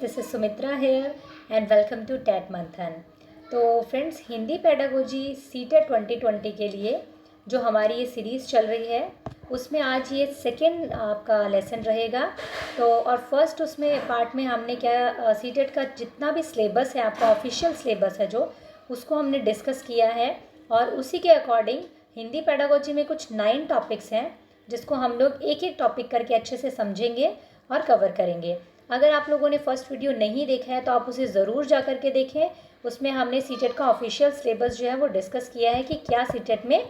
This is Sumitra here and welcome to TET Manthan. तो friends, Hindi pedagogy CTET 2020 के लिए जो हमारी ये सीरीज़ चल रही है उसमें आज ये सेकेंड आपका लेसन रहेगा। तो और फर्स्ट उसमें पार्ट में हमने क्या सीटेट का जितना भी सिलेबस है, आपका ऑफिशियल सिलेबस है जो, उसको हमने डिस्कस किया है और उसी के अकॉर्डिंग हिंदी पेडागोजी में कुछ 9 टॉपिक्स हैं जिसको हम लोग एक एक टॉपिक करके अच्छे से समझेंगे और कवर करेंगे। अगर आप लोगों ने फर्स्ट वीडियो नहीं देखा है तो आप उसे ज़रूर जा कर के देखें। उसमें हमने सीटेट का ऑफिशियल सिलेबस जो है वो डिस्कस किया है कि क्या सीटेट में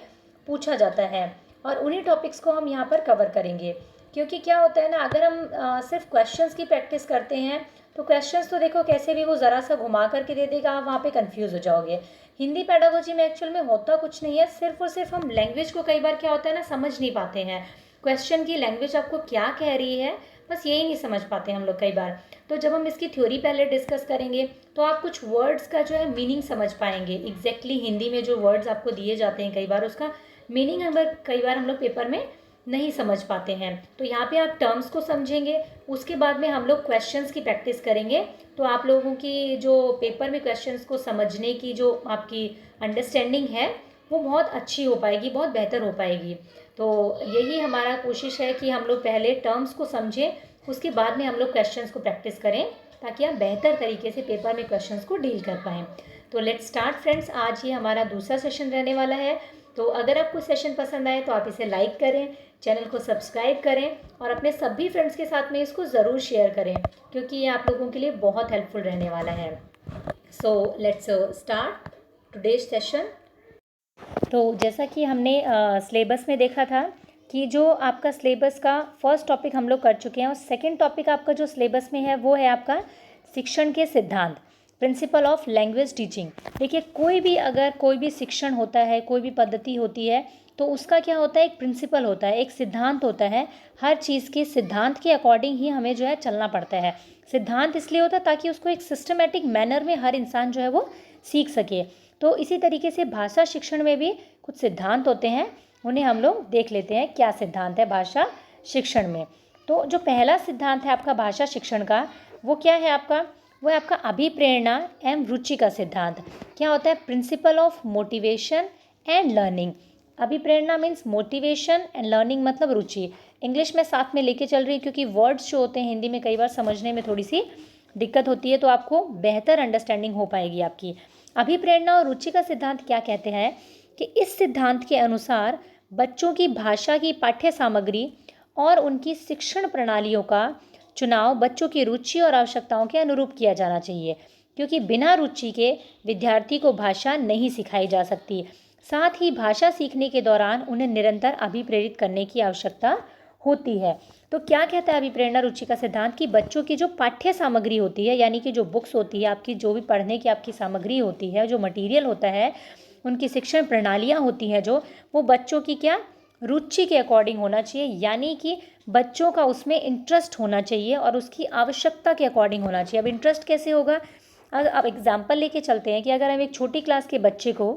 पूछा जाता है और उन्हीं टॉपिक्स को हम यहाँ पर कवर करेंगे। क्योंकि क्या होता है ना, अगर हम सिर्फ क्वेश्चंस की प्रैक्टिस करते हैं तो क्वेश्चंस तो देखो कैसे भी वो ज़रा सा घुमा करके दे देगा, आप वहाँ पे कंफ्यूज हो जाओगे। हिंदी पेडागोजी में एक्चुअल में होता कुछ नहीं है, सिर्फ और सिर्फ हम लैंग्वेज को कई बार क्या होता है ना, समझ नहीं पाते हैं। क्वेश्चन की लैंग्वेज आपको क्या कह रही है, बस यही नहीं समझ पाते हम लोग कई बार। तो जब हम इसकी थ्योरी पहले डिस्कस करेंगे तो आप कुछ वर्ड्स का जो है मीनिंग समझ पाएंगे। एग्जैक्टली हिंदी में जो वर्ड्स आपको दिए जाते हैं कई बार उसका मीनिंग कई बार हम लोग पेपर में नहीं समझ पाते हैं। तो यहाँ पे आप टर्म्स को समझेंगे, उसके बाद में हम लोग क्वेश्चंस की प्रैक्टिस करेंगे। तो आप लोगों की जो पेपर में क्वेश्चंस को समझने की जो आपकी अंडरस्टैंडिंग है वो बहुत अच्छी हो पाएगी, बहुत बेहतर हो पाएगी। तो यही हमारा कोशिश है कि हम लोग पहले टर्म्स को समझें, उसके बाद में हम लोग क्वेश्चंस को प्रैक्टिस करें ताकि आप बेहतर तरीके से पेपर में क्वेश्चंस को डील कर पाएँ। तो लेट्स स्टार्ट फ्रेंड्स। आज ये हमारा दूसरा सेशन रहने वाला है। तो अगर आपको सेशन पसंद आए तो आप इसे लाइक करें, चैनल को सब्सक्राइब करें और अपने सभी फ्रेंड्स के साथ में इसको ज़रूर शेयर करें क्योंकि ये आप लोगों के लिए बहुत हेल्पफुल रहने वाला है। So let's start today's session. तो जैसा कि हमने सिलेबस में देखा था कि जो आपका सिलेबस का फर्स्ट टॉपिक हम लोग कर चुके हैं और सेकंड टॉपिक आपका जो सिलेबस में है वो है आपका शिक्षण के सिद्धांत, प्रिंसिपल ऑफ लैंग्वेज टीचिंग। देखिए, कोई भी शिक्षण होता है, कोई भी पद्धति होती है तो उसका क्या होता है, एक प्रिंसिपल होता है, एक सिद्धांत होता है। हर चीज़ के सिद्धांत के अकॉर्डिंग ही हमें जो है चलना पड़ता है। सिद्धांत इसलिए होता है ताकि उसको एक सिस्टमेटिक मैनर में हर इंसान जो है वो सीख सके। तो इसी तरीके से भाषा शिक्षण में भी कुछ सिद्धांत होते हैं, उन्हें हम लोग देख लेते हैं क्या सिद्धांत है भाषा शिक्षण में। तो जो पहला सिद्धांत है आपका भाषा शिक्षण का, वो क्या है आपका, वो है आपका अभिप्रेरणा एवं रुचि का सिद्धांत। क्या होता है, principle of motivation and learning. अभिप्रेरणा मीन्स मोटिवेशन एंड लर्निंग मतलब रुचि। इंग्लिश में साथ में लेके चल रही है क्योंकि वर्ड्स जो होते हैं हिंदी में कई बार समझने में थोड़ी सी दिक्कत होती है, तो आपको बेहतर अंडरस्टैंडिंग हो पाएगी आपकी। अभिप्रेरणा और रुचि का सिद्धांत क्या कहते हैं कि इस सिद्धांत के अनुसार बच्चों की भाषा की पाठ्य सामग्री और उनकी शिक्षण प्रणालियों का चुनाव बच्चों की रुचि और आवश्यकताओं के अनुरूप किया जाना चाहिए, क्योंकि बिना रुचि के विद्यार्थी को भाषा नहीं सिखाई जा सकती। साथ ही भाषा सीखने के दौरान उन्हें निरंतर अभिप्रेरित करने की आवश्यकता होती है। तो क्या कहता है अभिप्रेरणा रुचि का सिद्धांत कि बच्चों की जो पाठ्य सामग्री होती है, यानी कि जो बुक्स होती है आपकी, जो भी पढ़ने की आपकी सामग्री होती है, जो मटीरियल होता है, उनकी शिक्षण प्रणालियाँ होती हैं जो, वो बच्चों की क्या रुचि के अकॉर्डिंग होना चाहिए, यानी कि बच्चों का उसमें इंटरेस्ट होना चाहिए और उसकी आवश्यकता के अकॉर्डिंग होना चाहिए। अब इंटरेस्ट कैसे होगा, अब एग्जाम्पल लेके चलते हैं कि अगर हम एक छोटी क्लास के बच्चे को,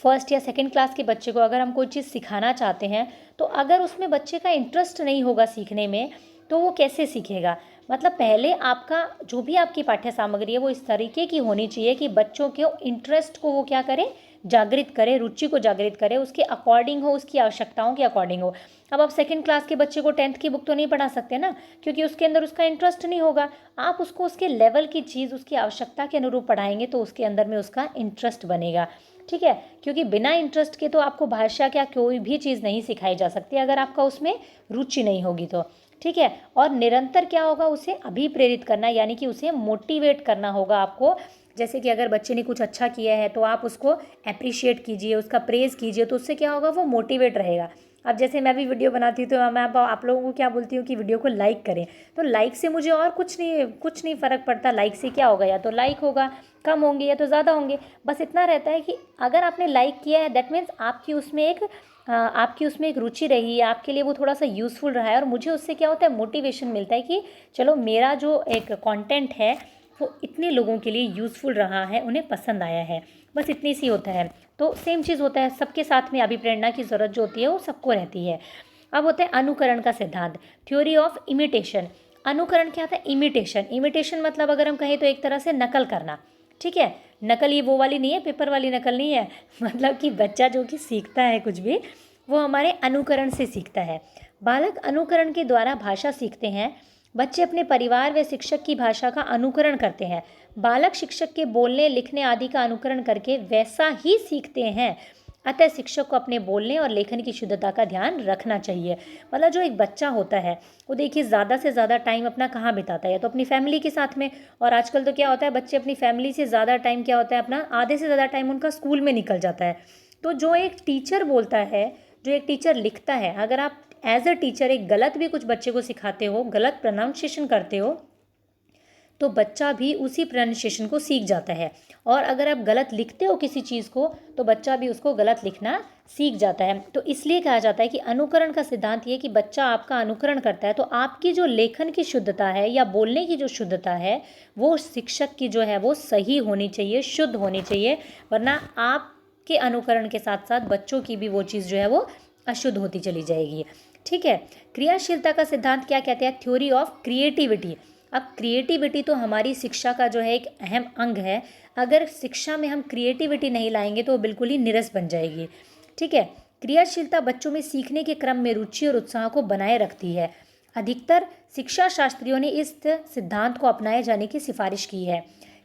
फर्स्ट या सेकंड क्लास के बच्चे को अगर हम कोई चीज़ सिखाना चाहते हैं तो अगर उसमें बच्चे का इंटरेस्ट नहीं होगा सीखने में तो वो कैसे सीखेगा। मतलब पहले आपका जो भी आपकी पाठ्य सामग्री है वो इस तरीके की होनी चाहिए कि बच्चों के इंटरेस्ट को वो क्या करे, जागृत करे, रुचि को जागृत करे, उसके अकॉर्डिंग हो, उसकी आवश्यकताओं के अकॉर्डिंग हो। अब आप सेकंड क्लास के बच्चे को 10th की बुक तो नहीं पढ़ा सकते ना, क्योंकि उसके अंदर उसका इंटरेस्ट नहीं होगा। आप उसको उसके लेवल की चीज़, उसकी आवश्यकता के अनुरूप पढ़ाएंगे तो उसके अंदर में उसका इंटरेस्ट बनेगा। ठीक है, क्योंकि बिना इंटरेस्ट के तो आपको भाषा क्या कोई भी चीज़ नहीं सिखाई जा सकती अगर आपका उसमें रुचि नहीं होगी तो। ठीक है, और निरंतर क्या होगा, उसे अभिप्रेरित करना, यानी कि उसे मोटिवेट करना होगा आपको। जैसे कि अगर बच्चे ने कुछ अच्छा किया है तो आप उसको अप्रिशिएट कीजिए, उसका प्रेज़ कीजिए, तो उससे क्या होगा, वो मोटिवेट रहेगा। अब जैसे मैं भी वीडियो बनाती हूँ तो मैं आप लोगों को क्या बोलती हूँ कि वीडियो को लाइक करें, तो लाइक से मुझे और कुछ नहीं फ़र्क पड़ता। लाइक से क्या होगा, या तो लाइक होगा, कम होंगे या तो ज़्यादा होंगे, बस इतना रहता है कि अगर आपने लाइक किया है दैट मीन्स आपकी उसमें एक रुचि रही है, आपके लिए वो थोड़ा सा यूज़फुल रहा है और मुझे उससे क्या होता है, मोटिवेशन मिलता है कि चलो मेरा जो एक कंटेंट है वो इतने लोगों के लिए यूज़फुल रहा है, उन्हें पसंद आया है, बस इतनी सी होता है। तो सेम चीज़ होता है सबके साथ में, अभिप्रेरणा की ज़रूरत जो होती है वो सबको रहती है। अब होता है अनुकरण का सिद्धांत, थ्योरी ऑफ इमिटेशन। अनुकरण क्या था? इमिटेशन। इमिटेशन मतलब अगर हम कहें तो एक तरह से नकल करना, ठीक है। नकल ये वो वाली नहीं है, पेपर वाली नकल नहीं है। मतलब कि बच्चा जो कि सीखता है कुछ भी, वो हमारे अनुकरण से सीखता है। बालक अनुकरण के द्वारा भाषा सीखते हैं। बच्चे अपने परिवार व शिक्षक की भाषा का अनुकरण करते हैं। बालक शिक्षक के बोलने लिखने आदि का अनुकरण करके वैसा ही सीखते हैं। अतः शिक्षक को अपने बोलने और लेखन की शुद्धता का ध्यान रखना चाहिए। मतलब जो एक बच्चा होता है वो देखिए ज़्यादा से ज़्यादा टाइम अपना कहाँ बिताता है? तो अपनी फैमिली के साथ में। और आजकल तो क्या होता है, बच्चे अपनी फैमिली से ज़्यादा टाइम क्या होता है, अपना आधे से ज़्यादा टाइम उनका स्कूल में निकल जाता है। तो जो एक टीचर बोलता है, जो एक टीचर लिखता है, अगर आप एज अ टीचर एक गलत भी कुछ बच्चे को सिखाते हो, गलत प्रोनाउंसिएशन करते हो, तो बच्चा भी उसी प्रोनाउंसिएशन को सीख जाता है। और अगर आप गलत लिखते हो किसी चीज़ को, तो बच्चा भी उसको गलत लिखना सीख जाता है। तो इसलिए कहा जाता है कि अनुकरण का सिद्धांत ये कि बच्चा आपका अनुकरण करता है तो आपकी जो लेखन की शुद्धता है या बोलने की जो शुद्धता है, वो शिक्षक की जो है वो सही होनी चाहिए, शुद्ध होनी चाहिए। वरना आपके अनुकरण के साथ साथ बच्चों की भी वो चीज़ जो है वो अशुद्ध होती चली जाएगी, ठीक है। क्रियाशीलता का सिद्धांत क्या कहते हैं? Theory of creativity. अब क्रिएटिविटी तो हमारी शिक्षा का जो है एक अहम अंग है। अगर शिक्षा में हम क्रिएटिविटी नहीं लाएंगे तो वो बिल्कुल ही नीरस बन जाएगी, ठीक है। क्रियाशीलता बच्चों में सीखने के क्रम में रुचि और उत्साह को बनाए रखती है। अधिकतर शिक्षा शास्त्रियों ने इस सिद्धांत को अपनाए जाने की सिफारिश की है।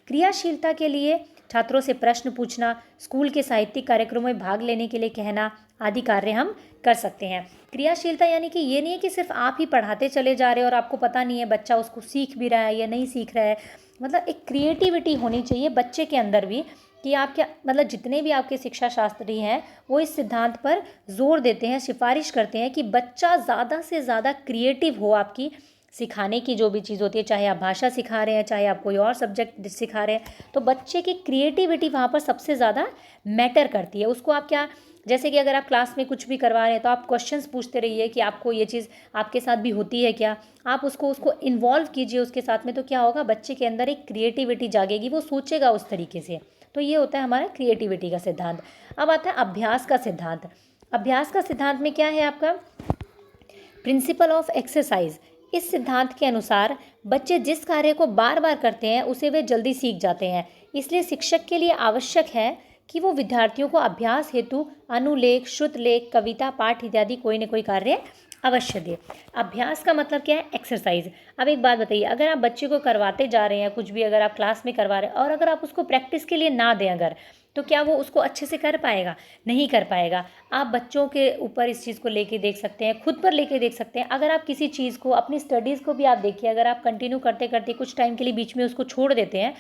क्रियाशीलता के लिए छात्रों से प्रश्न पूछना, स्कूल के साहित्यिक कार्यक्रमों में भाग लेने के लिए कहना आदि कार्य हम कर सकते हैं। क्रियाशीलता यानी कि ये नहीं है कि सिर्फ आप ही पढ़ाते चले जा रहे हो और आपको पता नहीं है बच्चा उसको सीख भी रहा है या नहीं सीख रहा है। मतलब एक क्रिएटिविटी होनी चाहिए बच्चे के अंदर भी, कि आप क्या मतलब जितने भी आपके शिक्षा शास्त्री हैं वो इस सिद्धांत पर जोर देते हैं, सिफारिश करते हैं कि बच्चा ज़्यादा से ज़्यादा क्रिएटिव हो। आपकी सिखाने की जो भी चीज़ होती है, चाहे आप भाषा सिखा रहे हैं, चाहे आप कोई और सब्जेक्ट सिखा रहे हैं, तो बच्चे की क्रिएटिविटी वहाँ पर सबसे ज़्यादा मैटर करती है। उसको आप क्या, जैसे कि अगर आप क्लास में कुछ भी करवा रहे हैं तो आप क्वेश्चंस पूछते रहिए कि आपको ये चीज़ आपके साथ भी होती है क्या, आप उसको इन्वॉल्व कीजिए उसके साथ में। तो क्या होगा, बच्चे के अंदर एक क्रिएटिविटी जागेगी, वो सोचेगा उस तरीके से। तो ये होता है हमारा क्रिएटिविटी का सिद्धांत। अब आता है अभ्यास का सिद्धांत। अभ्यास का सिद्धांत में क्या है आपका? Principle of exercise. इस सिद्धांत के अनुसार बच्चे जिस कार्य को बार बार करते हैं उसे वे जल्दी सीख जाते हैं। इसलिए शिक्षक के लिए आवश्यक है कि वो विद्यार्थियों को अभ्यास हेतु अनुलेख, श्रुतलेख, कविता, पाठ इत्यादि कोई न कोई कार्य अवश्य दे। अभ्यास का मतलब क्या है? एक्सरसाइज। अब एक बात बताइए, अगर आप बच्चे को करवाते जा रहे हैं कुछ भी, अगर आप क्लास में करवा रहे हैं और अगर आप उसको प्रैक्टिस के लिए ना दें अगर, तो क्या वो उसको अच्छे से कर पाएगा? नहीं कर पाएगा। आप बच्चों के ऊपर इस चीज़ को लेके देख सकते हैं, खुद पर लेके देख सकते हैं। अगर आप किसी चीज़ को, अपनी स्टडीज़ को भी आप देखिए, अगर आप कंटिन्यू करते करते कुछ टाइम के लिए बीच में उसको छोड़ देते हैं,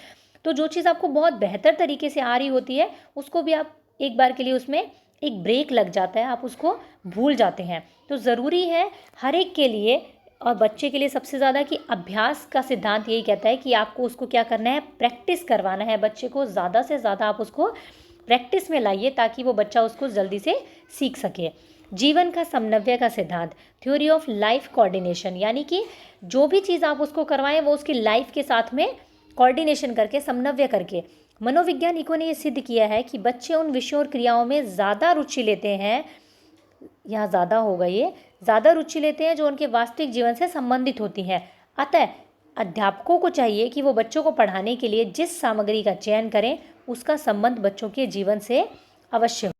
तो जो चीज़ आपको बहुत बेहतर तरीके से आ रही होती है उसको भी आप एक बार के लिए उसमें एक ब्रेक लग जाता है, आप उसको भूल जाते हैं। तो ज़रूरी है हर एक के लिए और बच्चे के लिए सबसे ज़्यादा कि अभ्यास का सिद्धांत यही कहता है कि आपको उसको क्या करना है? प्रैक्टिस करवाना है बच्चे को। ज़्यादा से ज़्यादा आप उसको प्रैक्टिस में लाइए ताकि वो बच्चा उसको जल्दी से सीख सके। जीवन का समन्वय का सिद्धांत, थ्योरी ऑफ लाइफ कोऑर्डिनेशन, यानी कि जो भी चीज़ आप उसको करवाएं वो उसकी लाइफ के साथ में कोऑर्डिनेशन करके, समन्वय करके। मनोवैज्ञानिकों ने ये सिद्ध किया है कि बच्चे उन विषयों और क्रियाओं में ज़्यादा रुचि लेते हैं, यहाँ ज़्यादा होगा ये, ज़्यादा रुचि लेते हैं जो उनके वास्तविक जीवन से संबंधित होती हैं। अतः अध्यापकों को चाहिए कि वो बच्चों को पढ़ाने के लिए जिस सामग्री का चयन करें उसका संबंध बच्चों के जीवन से अवश्य हो।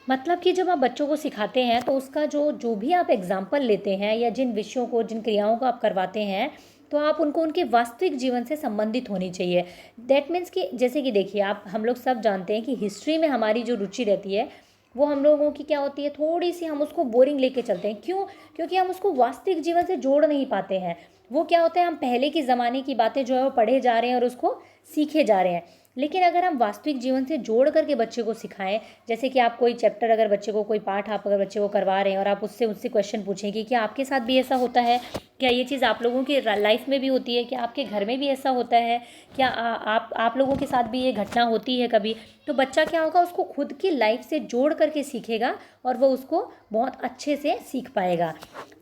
मतलब कि जब आप बच्चों को सिखाते हैं तो उसका जो भी आप एग्जाम्पल लेते हैं या जिन विषयों को, जिन क्रियाओं को आप करवाते हैं, तो आप उनको उनके वास्तविक जीवन से संबंधित होनी चाहिए। दैट मीन्स कि जैसे कि देखिए, आप हम लोग सब जानते हैं कि हिस्ट्री में हमारी जो रुचि रहती है वो हम लोगों की क्या होती है, थोड़ी सी हम उसको बोरिंग लेके चलते हैं। क्यों? क्योंकि हम उसको वास्तविक जीवन से जोड़ नहीं पाते हैं। वो क्या होता है, हम पहले की ज़माने की बातें जो है वो पढ़े जा रहे हैं और उसको सीखे जा रहे हैं। लेकिन अगर हम वास्तविक जीवन से जोड़ करके बच्चे को सिखाएं, जैसे कि आप कोई चैप्टर, अगर बच्चे को कोई पाठ आप अगर बच्चे को करवा रहे हैं और आप उससे क्वेश्चन पूछें कि क्या आपके साथ भी ऐसा होता है, क्या ये चीज़ आप लोगों की लाइफ में भी होती है, क्या आपके घर में भी ऐसा होता है, क्या आप लोगों के साथ भी ये घटना होती है कभी, तो बच्चा क्या होगा, उसको खुद की लाइफ से जोड़ करके सीखेगा और वो उसको बहुत अच्छे से सीख पाएगा।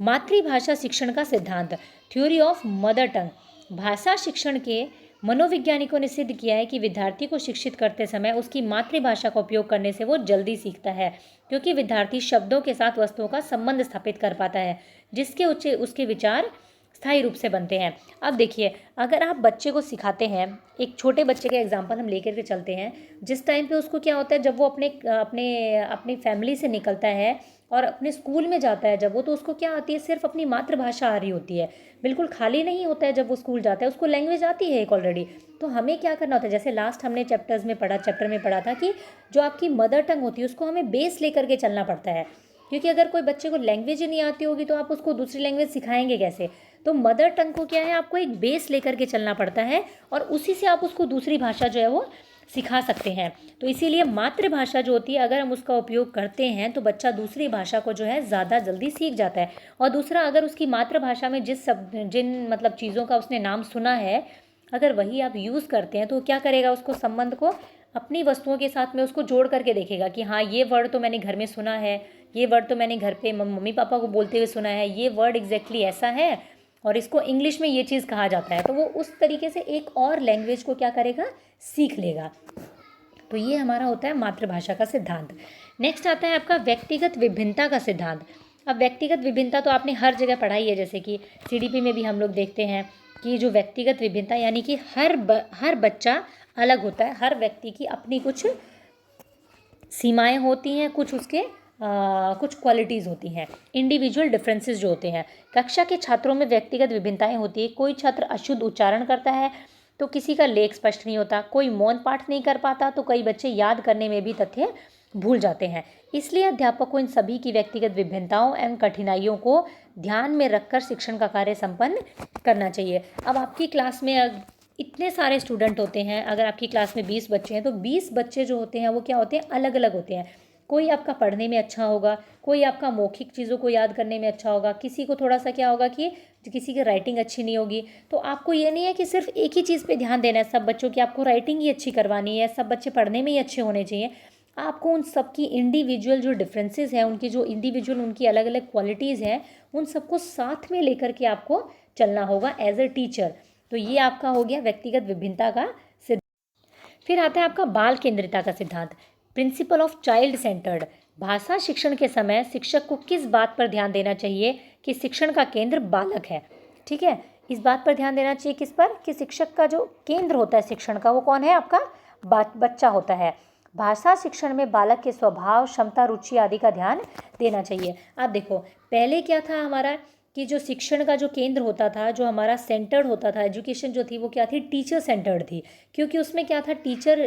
मातृभाषा शिक्षण का सिद्धांत, थ्योरी ऑफ मदर टंग। भाषा शिक्षण के मनोवैज्ञानिकों ने सिद्ध किया है कि विद्यार्थी को शिक्षित करते समय उसकी मातृभाषा का उपयोग करने से वो जल्दी सीखता है, क्योंकि विद्यार्थी शब्दों के साथ वस्तुओं का संबंध स्थापित कर पाता है, जिसके उसके विचार स्थायी रूप से बनते हैं। अब देखिए, अगर आप बच्चे को सिखाते हैं, एक छोटे बच्चे का एग्जांपल हम लेकर के चलते हैं, जिस टाइम पे उसको क्या होता है, जब वो अपने अपने अपनी फैमिली से निकलता है और अपने स्कूल में जाता है जब वो, तो उसको क्या आती है, सिर्फ अपनी मातृभाषा आ रही होती है, बिल्कुल खाली नहीं होता है। जब वो स्कूल जाता है उसको लैंग्वेज आती है एक ऑलरेडी। तो हमें क्या करना होता है, जैसे लास्ट हमने चैप्टर में पढ़ा था कि जो आपकी मदर टंग होती है उसको हमें बेस लेकर के चलना पड़ता है, क्योंकि अगर कोई बच्चे को लैंग्वेज ही नहीं आती होगी तो आप उसको दूसरी लैंग्वेज सिखाएंगे कैसे। तो मदर टंग को क्या है, आपको एक बेस लेकर के चलना पड़ता है और उसी से आप उसको दूसरी भाषा जो है वो सिखा सकते हैं। तो इसीलिए मातृभाषा जो होती है, अगर हम उसका उपयोग करते हैं तो बच्चा दूसरी भाषा को जो है ज़्यादा जल्दी सीख जाता है। और दूसरा, अगर उसकी मातृभाषा में जिन मतलब चीज़ों का उसने नाम सुना है, अगर वही आप यूज़ करते हैं तो क्या करेगा, उसको संबंध को अपनी वस्तुओं के साथ में उसको जोड़ करके देखेगा कि हाँ, ये वर्ड तो मैंने घर में सुना है, ये वर्ड तो मैंने घर पे मम्मी पापा को बोलते हुए सुना है, ये वर्ड एग्जैक्टली ऐसा है और इसको इंग्लिश में ये चीज़ कहा जाता है। तो वो उस तरीके से एक और लैंग्वेज को क्या करेगा, सीख लेगा। तो ये हमारा होता है मातृभाषा का सिद्धांत। नेक्स्ट आता है आपका व्यक्तिगत विभिन्नता का सिद्धांत। अब व्यक्तिगत विभिन्नता तो आपने हर जगह पढ़ाई है, जैसे कि सीडीपी में भी हम लोग देखते हैं कि जो व्यक्तिगत विभिन्नता यानी कि हर बच्चा अलग होता है, हर व्यक्ति की अपनी कुछ सीमाएं होती हैं, कुछ उसके कुछ क्वालिटीज़ होती हैं, इंडिविजुअल डिफरेंसेस जो होते हैं। कक्षा के छात्रों में व्यक्तिगत विभिन्नताएं होती है। कोई छात्र अशुद्ध उच्चारण करता है तो किसी का लेख स्पष्ट नहीं होता, कोई मौन पाठ नहीं कर पाता तो कई बच्चे याद करने में भी तथ्य भूल जाते हैं। इसलिए अध्यापक को इन सभी की व्यक्तिगत विभिन्नताओं एवं कठिनाइयों को ध्यान में रखकर शिक्षण का कार्य संपन्न करना चाहिए। अब आपकी क्लास में इतने सारे स्टूडेंट होते हैं, अगर आपकी क्लास में 20 बच्चे हैं तो 20 बच्चे जो होते हैं वो क्या होते हैं, अलग अलग होते हैं। कोई आपका पढ़ने में अच्छा होगा, कोई आपका मौखिक चीज़ों को याद करने में अच्छा होगा, किसी को थोड़ा सा क्या होगा कि किसी की राइटिंग अच्छी नहीं होगी। तो आपको ये नहीं है कि सिर्फ एक ही चीज़ पे ध्यान देना है, सब बच्चों की आपको राइटिंग ही अच्छी करवानी है, सब बच्चे पढ़ने में ही अच्छे होने चाहिए। आपको उन सब की इंडिविजुअल जो डिफरेंसेस हैं, उनकी जो इंडिविजुअल उनकी अलग अलग क्वालिटीज़ हैं, उन सबको साथ में लेकर के आपको चलना होगा एज अ टीचर। तो ये आपका हो गया व्यक्तिगत विभिन्नता का सिद्धांत। फिर आता है आपका बाल केंद्रिता का सिद्धांत, प्रिंसिपल ऑफ चाइल्ड सेंटर्ड। भाषा शिक्षण के समय शिक्षक को किस बात पर ध्यान देना चाहिए कि शिक्षण का केंद्र बालक है। ठीक है, इस बात पर ध्यान देना चाहिए किस पर, कि शिक्षक का जो केंद्र होता है शिक्षण का वो कौन है, आपका बच्चा होता है। भाषा शिक्षण में बालक के स्वभाव, क्षमता, रुचि आदि का ध्यान देना चाहिए। आप देखो, पहले क्या था हमारा कि जो शिक्षण का जो केंद्र होता था, जो हमारा सेंटर्ड होता था, एजुकेशन जो थी वो क्या थी, टीचर सेंटर्ड थी। क्योंकि उसमें क्या था, टीचर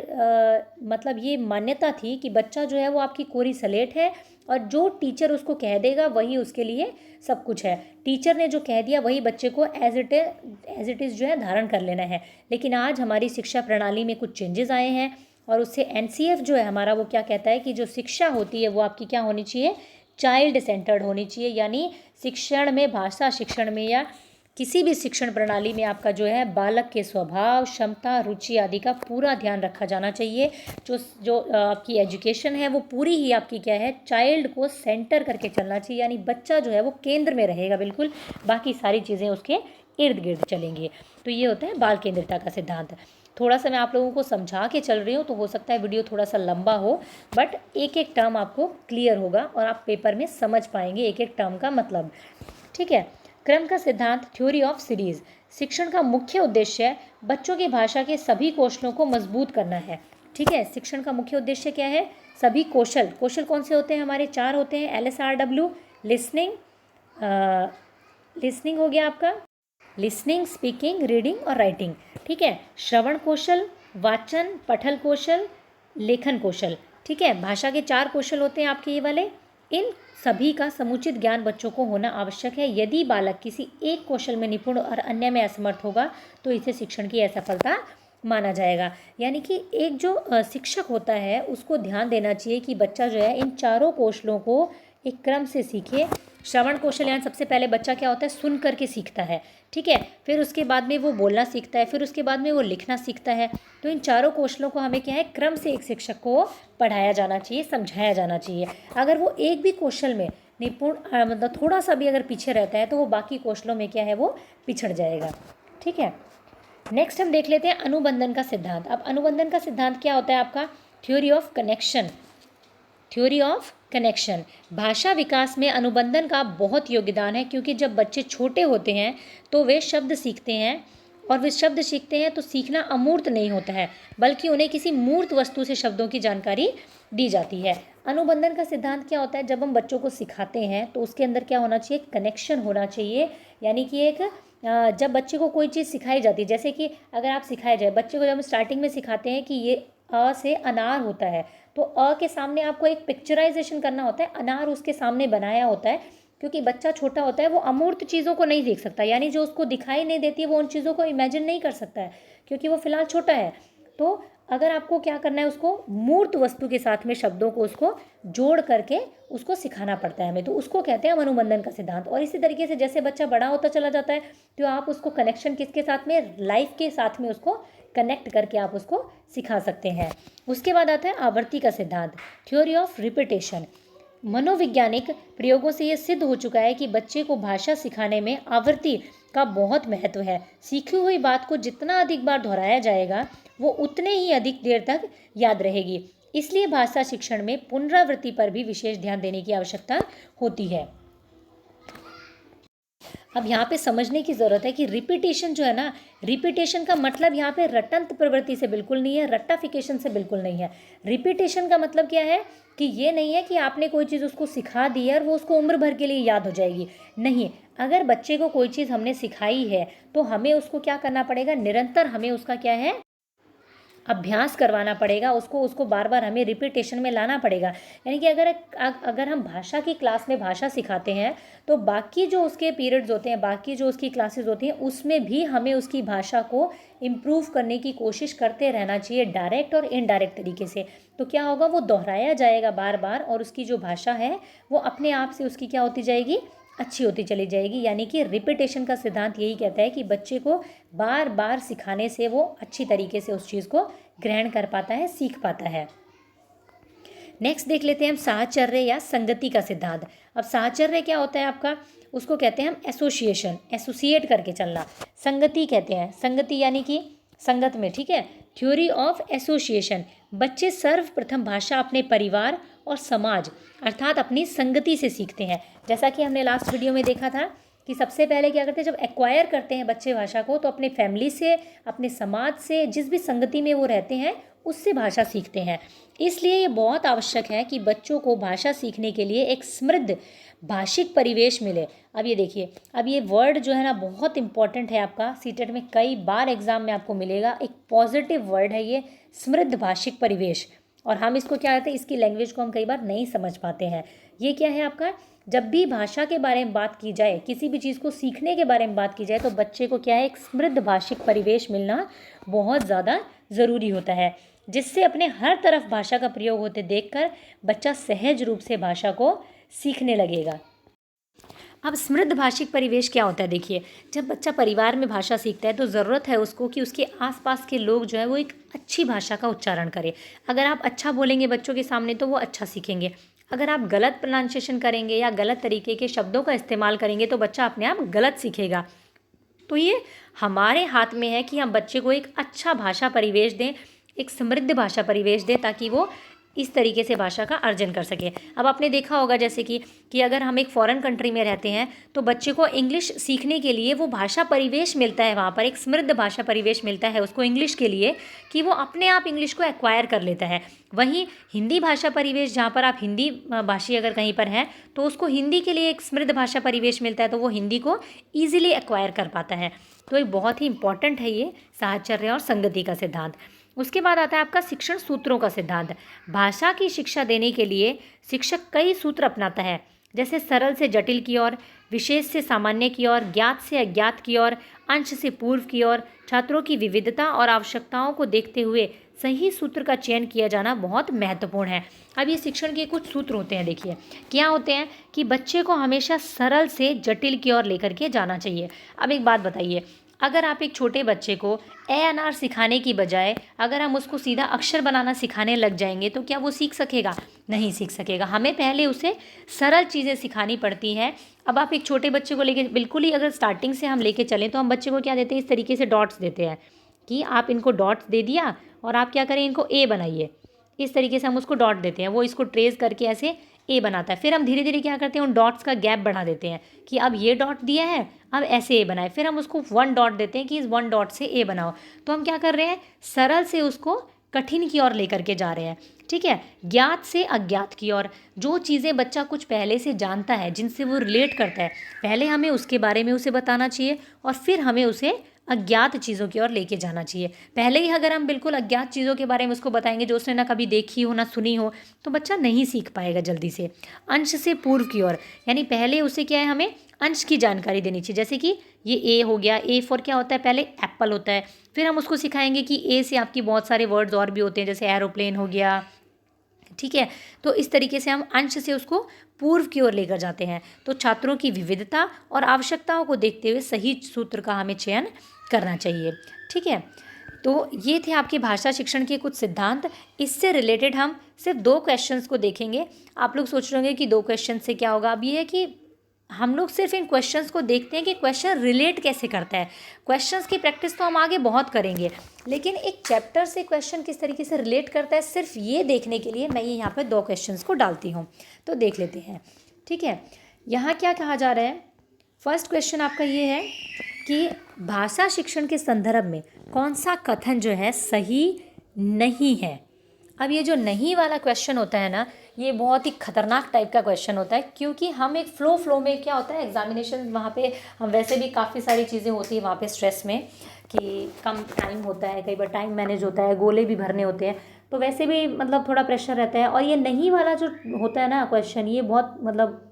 मतलब ये मान्यता थी कि बच्चा जो है वो आपकी कोरी सलेट है और जो टीचर उसको कह देगा वही उसके लिए सब कुछ है। टीचर ने जो कह दिया वही बच्चे को एज इट इज़ जो है धारण कर लेना है। लेकिन आज हमारी शिक्षा प्रणाली में कुछ चेंजेस आए हैं और उससे एनसीएफ जो है हमारा वो क्या कहता है कि जो शिक्षा होती है वो आपकी क्या होनी चाहिए, चाइल्ड सेंटर्ड होनी चाहिए। यानी शिक्षण में, भाषा शिक्षण में या किसी भी शिक्षण प्रणाली में आपका जो है बालक के स्वभाव, क्षमता, रुचि आदि का पूरा ध्यान रखा जाना चाहिए। जो आपकी एजुकेशन है वो पूरी ही आपकी क्या है, चाइल्ड को सेंटर करके चलना चाहिए। यानी बच्चा जो है वो केंद्र में रहेगा बिल्कुल, बाकी सारी चीज़ें उसके इर्द गिर्द चलेंगी। तो ये होता है बाल केंद्रिता का सिद्धांत। थोड़ा सा मैं आप लोगों को समझा के चल रही हूँ तो हो सकता है वीडियो थोड़ा सा लंबा हो, बट एक एक टर्म आपको क्लियर होगा और आप पेपर में समझ पाएंगे एक एक टर्म का मतलब। ठीक है, क्रम का सिद्धांत, थ्योरी ऑफ सीरीज। शिक्षण का मुख्य उद्देश्य बच्चों की भाषा के सभी कौशलों को मजबूत करना है। ठीक है, शिक्षण का मुख्य उद्देश्य क्या है, सभी कौशल कौन से होते हैं हमारे, 4 होते हैं, LSRW, लिसनिंग, लिसनिंग हो गया आपका, लिसनिंग, स्पीकिंग, रीडिंग और राइटिंग। ठीक है, श्रवण कौशल, वाचन, पठन कौशल, लेखन कौशल। ठीक है, भाषा के 4 कौशल होते हैं आपके ये वाले। इन सभी का समुचित ज्ञान बच्चों को होना आवश्यक है। यदि बालक किसी एक कौशल में निपुण और अन्य में असमर्थ होगा तो इसे शिक्षण की असफलता माना जाएगा। यानी कि एक जो शिक्षक होता है उसको ध्यान देना चाहिए कि बच्चा जो है इन चारों कौशलों को एक क्रम से सीखे। श्रवण कौशल यानी सबसे पहले बच्चा क्या होता है, सुन करके सीखता है। ठीक है, फिर उसके बाद में वो बोलना सीखता है, फिर उसके बाद में वो लिखना सीखता है। तो इन चारों कौशलों को हमें क्या है, क्रम से एक शिक्षक को पढ़ाया जाना चाहिए, समझाया जाना चाहिए। अगर वो एक भी कौशल में निपुण मतलब थोड़ा सा भी अगर पीछे रहता है तो वो बाकी कौशलों में क्या है, वो पिछड़ जाएगा। ठीक है, नेक्स्ट हम देख लेते हैं अनुबंधन का सिद्धांत। अब अनुबंधन का सिद्धांत क्या होता है आपका, theory of connection. Theory of connection. भाषा विकास में अनुबंधन का बहुत योगदान है, क्योंकि जब बच्चे छोटे होते हैं तो वे शब्द सीखते हैं, और वे शब्द सीखते हैं तो सीखना अमूर्त नहीं होता है, बल्कि उन्हें किसी मूर्त वस्तु से शब्दों की जानकारी दी जाती है। अनुबंधन का सिद्धांत क्या होता है? जब हम बच्चों को सिखाते हैं तो उसके अंदर क्या होना चाहिए? कनेक्शन होना चाहिए। यानी कि एक जब बच्चे को कोई चीज़ सिखाई जाती है, जैसे कि अगर आप सिखाया जाए बच्चे को, जब हम स्टार्टिंग में सिखाते हैं कि ये अ से अनार होता है, तो अ के सामने आपको एक पिक्चराइजेशन करना होता है, अनार उसके सामने बनाया होता है, क्योंकि बच्चा छोटा होता है, वो अमूर्त चीज़ों को नहीं देख सकता, यानी जो उसको दिखाई नहीं देती है वो उन चीज़ों को इमेजिन नहीं कर सकता है, क्योंकि वो फिलहाल छोटा है। तो अगर आपको क्या करना है, उसको मूर्त वस्तु के साथ में शब्दों को उसको जोड़ करके उसको सिखाना पड़ता है हमें, तो उसको कहते हैं हम अनुबंधन का सिद्धांत। और इसी तरीके से जैसे बच्चा बड़ा होता चला जाता है तो आप उसको कनेक्शन किसके साथ में? लाइफ के साथ में उसको कनेक्ट करके आप उसको सिखा सकते हैं। उसके बाद आता है आवर्ती का सिद्धांत, थ्योरी ऑफ रिपीटेशन। मनोवैज्ञानिक प्रयोगों से ये सिद्ध हो चुका है कि बच्चे को भाषा सिखाने में आवृत्ति का बहुत महत्व है। सीखी हुई बात को जितना अधिक बार दोहराया जाएगा वो उतने ही अधिक देर तक याद रहेगी। इसलिए भाषा शिक्षण में पुनरावृत्ति पर भी विशेष ध्यान देने की आवश्यकता होती है। अब यहाँ पे समझने की ज़रूरत है कि रिपीटेशन जो है ना, रिपीटेशन का मतलब यहाँ पे रटंत प्रवृत्ति से बिल्कुल नहीं है, रट्टाफिकेशन से बिल्कुल नहीं है। रिपीटेशन का मतलब क्या है कि ये नहीं है कि आपने कोई चीज़ उसको सिखा दी है और वो उसको उम्र भर के लिए याद हो जाएगी। नहीं, अगर बच्चे को कोई चीज़ हमने सिखाई है तो हमें उसको क्या करना पड़ेगा? निरंतर हमें उसका क्या है? अभ्यास करवाना पड़ेगा, उसको बार बार हमें रिपीटेशन में लाना पड़ेगा। यानी कि अगर हम भाषा की क्लास में भाषा सिखाते हैं तो बाकी जो उसके पीरियड्स होते हैं, बाकी जो उसकी क्लासेस होती हैं, उसमें भी हमें उसकी भाषा को इम्प्रूव करने की कोशिश करते रहना चाहिए, डायरेक्ट और इनडायरेक्ट तरीके से। तो क्या होगा? वो दोहराया जाएगा बार बार, और उसकी जो भाषा है वो अपने आप से उसकी क्या होती जाएगी? अच्छी होती चली जाएगी। यानी कि रिपीटेशन का सिद्धांत यही कहता है कि बच्चे को बार बार सिखाने से वो अच्छी तरीके से उस चीज़ को ग्रहण कर पाता है, सीख पाता है। नेक्स्ट देख लेते हैं हम साहचर्य या संगति का सिद्धांत। अब साहचर्य क्या होता है आपका? उसको कहते हैं हम एसोसिएशन, एसोसिएट करके चलना। संगति कहते हैं, संगति यानी कि संगत में, ठीक है। Theory of association. बच्चे सर्वप्रथम भाषा अपने परिवार और समाज अर्थात अपनी संगति से सीखते हैं। जैसा कि हमने लास्ट वीडियो में देखा था कि सबसे पहले क्या करते हैं, जब एक्वायर करते हैं बच्चे भाषा को, तो अपने फैमिली से, अपने समाज से, जिस भी संगति में वो रहते हैं उससे भाषा सीखते हैं। इसलिए ये बहुत आवश्यक है कि बच्चों को भाषा सीखने के लिए एक समृद्ध भाषिक परिवेश मिले। अब ये देखिए, अब ये वर्ड जो है ना बहुत इंपॉर्टेंट है, आपका सीटेट में कई बार एग्जाम में आपको मिलेगा। एक पॉजिटिव वर्ड है ये, समृद्ध भाषिक परिवेश। और हम इसको क्या कहते हैं, इसकी लैंग्वेज को हम कई बार नहीं समझ पाते हैं। ये क्या है आपका? जब भी भाषा के बारे में बात की जाए, किसी भी चीज़ को सीखने के बारे में बात की जाए, तो बच्चे को क्या है, एक समृद्ध भाषिक परिवेश मिलना बहुत ज़्यादा ज़रूरी होता है, जिससे अपने हर तरफ भाषा का प्रयोग होते देखकर बच्चा सहज रूप से भाषा को सीखने लगेगा। अब समृद्ध भाषिक परिवेश क्या होता है? देखिए, जब बच्चा परिवार में भाषा सीखता है तो ज़रूरत है उसको कि उसके आसपास के लोग जो है वो एक अच्छी भाषा का उच्चारण करें। अगर आप अच्छा बोलेंगे बच्चों के सामने तो वो अच्छा सीखेंगे। अगर आप गलत प्रोनाउंसिएशन करेंगे या गलत तरीके के शब्दों का इस्तेमाल करेंगे तो बच्चा अपने आप गलत सीखेगा। तो ये हमारे हाथ में है कि हम बच्चे को एक अच्छा भाषा परिवेश दें, एक समृद्ध भाषा परिवेश दें, ताकि वो इस तरीके से भाषा का अर्जन कर सके। अब आपने देखा होगा जैसे कि अगर हम एक फॉरेन कंट्री में रहते हैं तो बच्चे को इंग्लिश सीखने के लिए वो भाषा परिवेश मिलता है, वहाँ पर एक समृद्ध भाषा परिवेश मिलता है उसको इंग्लिश के लिए, कि वो अपने आप इंग्लिश को एक्वायर कर लेता है। वहीं हिंदी भाषा परिवेश, जहाँ पर आप हिंदी भाषी अगर कहीं पर हैं तो उसको हिंदी के लिए एक समृद्ध भाषा परिवेश मिलता है, तो वो हिंदी को ईजिली एक्वायर कर पाता है। तो एक बहुत ही इंपॉर्टेंट है ये साहचर्य और संगति का सिद्धांत। उसके बाद आता है आपका शिक्षण सूत्रों का सिद्धांत। भाषा की शिक्षा देने के लिए शिक्षक कई सूत्र अपनाता है, जैसे सरल से जटिल की ओर, विशेष से सामान्य की ओर, ज्ञात से अज्ञात की ओर, अंश से पूर्व की ओर। छात्रों की विविधता और आवश्यकताओं को देखते हुए सही सूत्र का चयन किया जाना बहुत महत्वपूर्ण है। अब ये शिक्षण के कुछ सूत्र होते हैं, देखिए क्या होते हैं कि बच्चे को हमेशा सरल से जटिल की ओर लेकर के जाना चाहिए। अब एक बात बताइए, अगर आप एक छोटे बच्चे को ए अनार सिखाने की बजाय अगर हम उसको सीधा अक्षर बनाना सिखाने लग जाएंगे तो क्या वो सीख सकेगा? नहीं सीख सकेगा। हमें पहले उसे सरल चीज़ें सिखानी पड़ती हैं। अब आप एक छोटे बच्चे को लेके बिल्कुल ही अगर स्टार्टिंग से हम लेके चलें तो हम बच्चे को क्या देते हैं, इस तरीके से डॉट्स देते हैं कि आप इनको डॉट्स दे दिया और आप क्या करें, इनको ए बनाइए। इस तरीके से हम उसको डॉट देते हैं, वो इसको ट्रेस करके ऐसे ए बनाता है। फिर हम धीरे धीरे क्या करते हैं, उन डॉट्स का गैप बढ़ा देते हैं कि अब ये डॉट दिया है, अब ऐसे ए बनाए। फिर हम उसको 1 डॉट देते हैं कि इस 1 डॉट से ए बनाओ। तो हम क्या कर रहे हैं, सरल से उसको कठिन की ओर लेकर के जा रहे हैं। ठीक है, ज्ञात से अज्ञात की ओर। जो चीज़ें बच्चा कुछ पहले से जानता है, जिनसे वो रिलेट करता है, पहले हमें उसके बारे में उसे बताना चाहिए और फिर हमें उसे अज्ञात चीज़ों की ओर लेके जाना चाहिए। पहले ही अगर हम बिल्कुल अज्ञात चीज़ों के बारे में उसको बताएंगे जो उसने ना कभी देखी हो ना सुनी हो, तो बच्चा नहीं सीख पाएगा जल्दी से। अंश से पूर्व की ओर, यानी पहले उसे क्या है, हमें अंश की जानकारी देनी चाहिए। जैसे कि ये ए हो गया, ए फॉर क्या होता है, पहले एप्पल होता है। फिर हम उसको सिखाएंगे कि ए से आपकी बहुत सारे वर्ड्स और भी होते हैं, जैसे एरोप्लेन हो गया। ठीक है, तो इस तरीके से हम अंश से उसको पूर्व की ओर लेकर जाते हैं। तो छात्रों की विविधता और आवश्यकताओं को देखते हुए सही सूत्र का हमें चयन करना चाहिए। ठीक है, तो ये थे आपके भाषा शिक्षण के कुछ सिद्धांत। इससे रिलेटेड हम सिर्फ 2 क्वेश्चंस को देखेंगे। आप लोग सोच रहे होंगे कि 2 क्वेश्चन से क्या होगा। अब ये है कि हम लोग सिर्फ इन क्वेश्चंस को देखते हैं कि क्वेश्चन रिलेट कैसे करता है। क्वेश्चंस की प्रैक्टिस तो हम आगे बहुत करेंगे, लेकिन एक चैप्टर से क्वेश्चन किस तरीके से रिलेट करता है, सिर्फ ये देखने के लिए मैं ये यहाँ पे 2 क्वेश्चंस को डालती हूँ। तो देख लेते हैं। ठीक है, यहाँ क्या कहा जा रहा है। फर्स्ट क्वेश्चन आपका ये है कि भाषा शिक्षण के संदर्भ में कौन सा कथन जो है सही नहीं है। अब ये जो नहीं वाला क्वेश्चन होता है ना, ये बहुत ही खतरनाक टाइप का क्वेश्चन होता है, क्योंकि हम एक फ्लो में क्या होता है, एग्जामिनेशन वहाँ पे हम वैसे भी काफ़ी सारी चीज़ें होती है वहाँ पे स्ट्रेस में, कि कम टाइम होता है, कई बार टाइम मैनेज होता है, गोले भी भरने होते हैं, तो वैसे भी मतलब थोड़ा प्रेशर रहता है। और ये नहीं वाला जो होता है ना क्वेश्चन, ये बहुत मतलब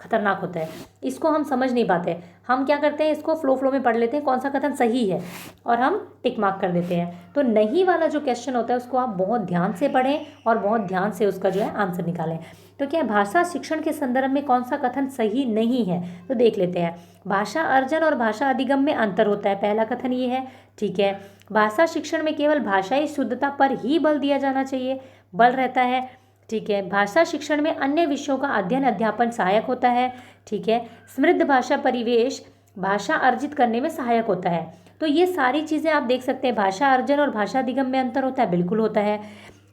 खतरनाक होता है। इसको हम समझ नहीं पाते। हम क्या करते हैं, इसको फ्लो में पढ़ लेते हैं, कौन सा कथन सही है, और हम टिक मार्क कर देते हैं। तो नहीं वाला जो क्वेश्चन होता है उसको आप बहुत ध्यान से पढ़ें और बहुत ध्यान से उसका जो है आंसर निकालें। तो क्या भाषा शिक्षण के संदर्भ में कौन सा कथन सही नहीं है, तो देख लेते हैं। भाषा अर्जन और भाषा अधिगम में अंतर होता है, पहला कथन ये है। ठीक है, भाषा शिक्षण में केवल भाषाई शुद्धता पर ही बल दिया जाना चाहिए, बल रहता है। ठीक है, भाषा शिक्षण में अन्य विषयों का अध्ययन अध्यापन सहायक होता है। ठीक है, समृद्ध भाषा परिवेश भाषा अर्जित करने में सहायक होता है। तो ये सारी चीज़ें आप देख सकते हैं। भाषा अर्जन और भाषा अधिगम में अंतर होता है, बिल्कुल होता है।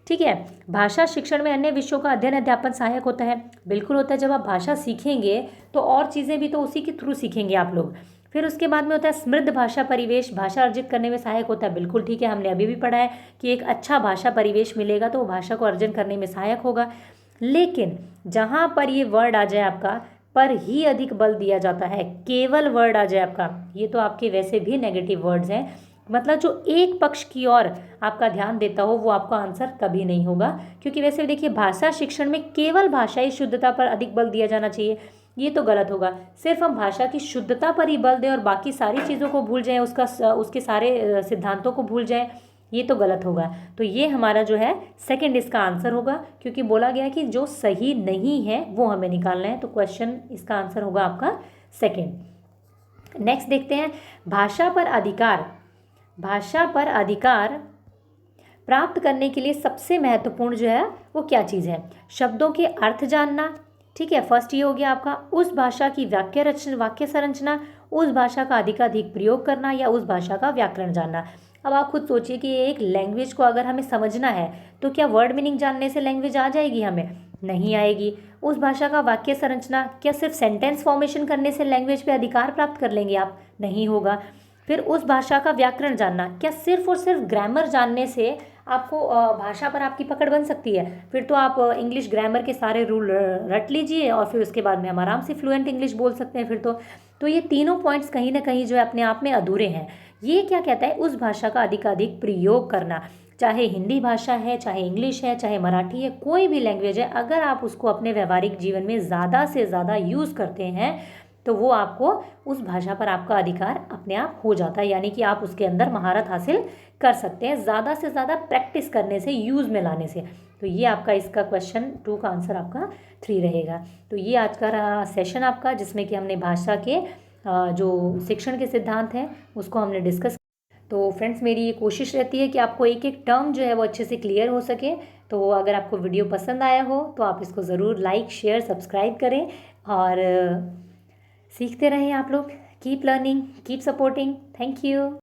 ठीक है, भाषा शिक्षण में अन्य विषयों का अध्ययन अध्यापन सहायक होता है, बिल्कुल होता है। जब आप भाषा सीखेंगे तो और चीज़ें भी तो उसी के थ्रू सीखेंगे आप लोग। फिर उसके बाद में होता है समृद्ध भाषा परिवेश भाषा अर्जित करने में सहायक होता है, बिल्कुल ठीक है। हमने अभी भी पढ़ा है कि एक अच्छा भाषा परिवेश मिलेगा तो वो भाषा को अर्जन करने में सहायक होगा। लेकिन जहाँ पर ये वर्ड आ जाए आपका, पर ही अधिक बल दिया जाता है, केवल वर्ड आ जाए आपका, ये तो आपके वैसे भी नेगेटिव वर्ड्स हैं, मतलब जो एक पक्ष की ओर आपका ध्यान देता हो वो आपका आंसर कभी नहीं होगा। क्योंकि वैसे देखिए, भाषा शिक्षण में केवल भाषाई शुद्धता पर अधिक बल दिया जाना चाहिए, ये तो गलत होगा। सिर्फ हम भाषा की शुद्धता पर ही बल दें और बाकी सारी चीज़ों को भूल जाएं, उसके सारे सिद्धांतों को भूल जाएं, ये तो गलत होगा। तो ये हमारा जो है सेकंड इसका आंसर होगा, क्योंकि बोला गया है कि जो सही नहीं है वो हमें निकालना है। तो क्वेश्चन इसका आंसर होगा आपका सेकंड। नेक्स्ट देखते हैं, भाषा पर अधिकार। भाषा पर अधिकार प्राप्त करने के लिए सबसे महत्वपूर्ण जो है वो क्या चीज़ है, शब्दों के अर्थ जानना। ठीक है, फर्स्ट ये हो गया आपका उस भाषा की वाक्य संरचना, उस भाषा का अधिकाधिक प्रयोग करना, या उस भाषा का व्याकरण जानना। अब आप खुद सोचिए कि एक लैंग्वेज को अगर हमें समझना है तो क्या वर्ड मीनिंग जानने से लैंग्वेज आ जाएगी, हमें नहीं आएगी। उस भाषा का वाक्य संरचना, क्या सिर्फ सेंटेंस फॉर्मेशन करने से लैंग्वेज पे अधिकार प्राप्त कर लेंगे आप, नहीं होगा। फिर उस भाषा का व्याकरण जानना, क्या सिर्फ और सिर्फ ग्रामर जानने से आपको भाषा पर आपकी पकड़ बन सकती है, फिर तो आप इंग्लिश ग्रामर के सारे रूल रट लीजिए और फिर उसके बाद में हम आराम से फ्लुएंट इंग्लिश बोल सकते हैं फिर तो ये तीनों पॉइंट्स कहीं ना कहीं जो है अपने आप में अधूरे हैं। ये क्या कहता है, उस भाषा का अधिकाधिक प्रयोग करना, चाहे हिंदी भाषा है, चाहे इंग्लिश है, चाहे मराठी है, कोई भी लैंग्वेज है, अगर आप उसको अपने व्यवहारिक जीवन में ज़्यादा से ज़्यादा यूज़ करते हैं तो वो आपको उस भाषा पर आपका अधिकार अपने आप हो जाता है, यानी कि आप उसके अंदर महारत हासिल कर सकते हैं ज़्यादा से ज़्यादा प्रैक्टिस करने से, यूज़ में लाने से। तो ये आपका इसका क्वेश्चन 2 का आंसर आपका 3 रहेगा। तो ये आज का रहा सेशन आपका, जिसमें कि हमने भाषा के जो शिक्षण के सिद्धांत हैं उसको हमने डिस्कस। तो फ्रेंड्स, मेरी ये कोशिश रहती है कि आपको एक एक टर्म जो है वो अच्छे से क्लियर हो सके। तो अगर आपको वीडियो पसंद आया हो तो आप इसको ज़रूर लाइक शेयर सब्सक्राइब करें और सीखते रहें आप लोग। Keep learning, keep supporting. Thank you.